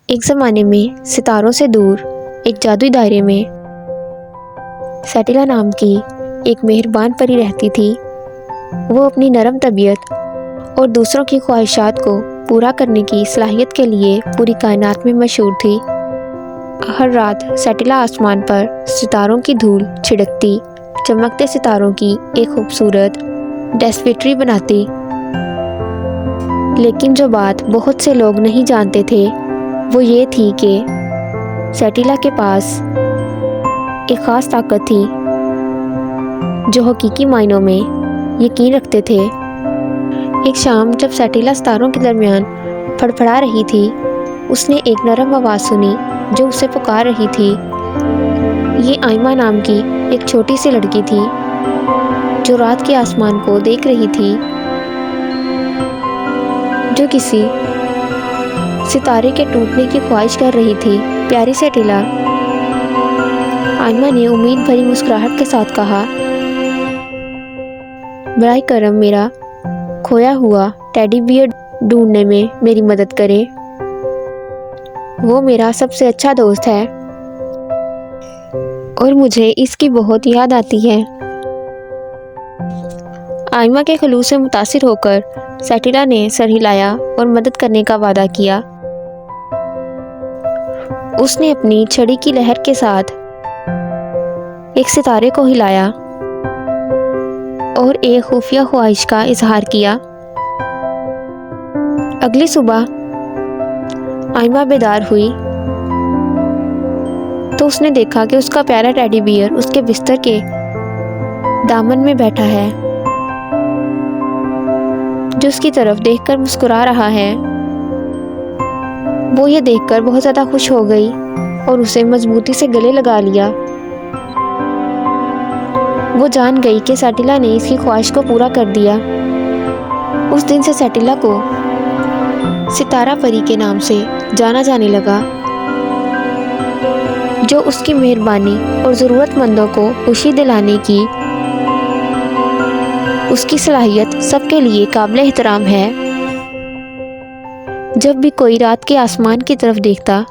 ایک زمانے میں ستاروں سے دور ایک جادوئی دائرے میں سیٹیلا نام کی ایک مہربان پری رہتی تھی۔ وہ اپنی نرم طبیعت اور دوسروں کی خواہشات کو پورا کرنے کی صلاحیت کے لیے پوری کائنات میں مشہور تھی۔ ہر رات سیٹیلا آسمان پر ستاروں کی دھول چھڑکتی، چمکتے ستاروں کی ایک خوبصورت ڈسپٹری بناتی۔ لیکن جو بات بہت سے لوگ نہیں جانتے تھے وہ یہ تھی کہ سیٹیلا کے پاس ایک خاص طاقت تھی جو حقیقی معنوں میں یقین رکھتے تھے۔ ایک شام جب سیٹیلا ستاروں کے درمیان پھڑپھڑا رہی تھی، اس نے ایک نرم آواز سنی جو اسے پکار رہی تھی۔ یہ آئمہ نام کی ایک چھوٹی سی لڑکی تھی جو رات کے آسمان کو دیکھ رہی تھی، جو کسی ستارے کے ٹوٹنے کی خواہش کر رہی تھی۔ پیاری سیٹیلا، آئمہ نے امید بھری مسکراہٹ کے ساتھ کہا، براہ کرم میرا کھویا ہوا ٹیڈی بیئر ڈھونڈنے میں میری مدد کریں۔ وہ میرا سب سے اچھا دوست ہے اور مجھے اس کی بہت یاد آتی ہے۔ آئمہ کے خلوص سے متاثر ہو کر سیٹیلا نے سر ہلایا اور مدد کرنے کا وعدہ کیا۔ اس نے اپنی چھڑی کی لہر کے ساتھ ایک ستارے کو ہلایا اور ایک خفیہ خواہش کا اظہار کیا۔ اگلی صبح آئمہ بیدار ہوئی تو اس نے دیکھا کہ اس کا پیارا ٹیڈی بیئر اس کے بستر کے دامن میں بیٹھا ہے، جو اس کی طرف دیکھ کر مسکرا رہا ہے۔ وہ یہ دیکھ کر بہت زیادہ خوش ہو گئی اور اسے مضبوطی سے گلے لگا لیا۔ وہ جان گئی کہ سیٹیلا نے اس کی خواہش کو پورا کر دیا۔ اس دن سے سیٹیلا کو ستارہ پری کے نام سے جانا جانے لگا، جو اس کی مہربانی اور ضرورت مندوں کو خوشی دلانے کی اس کی صلاحیت سب کے لیے قابل احترام ہے۔ جب بھی کوئی رات کے آسمان کی طرف دیکھتا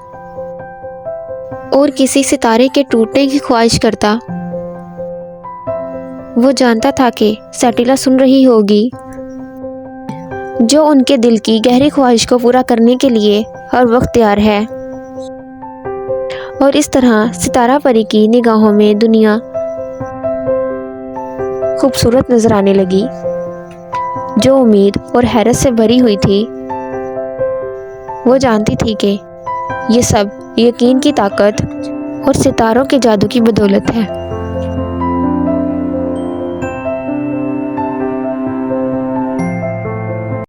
اور کسی ستارے کے ٹوٹنے کی خواہش کرتا، وہ جانتا تھا کہ سیٹیلا سن رہی ہوگی، جو ان کے دل کی گہری خواہش کو پورا کرنے کے لیے ہر وقت تیار ہے۔ اور اس طرح ستارہ پری کی نگاہوں میں دنیا خوبصورت نظر آنے لگی، جو امید اور حیرت سے بھری ہوئی تھی۔ وہ جانتی تھی کہ یہ سب یقین کی طاقت اور ستاروں کے جادو کی بدولت ہے۔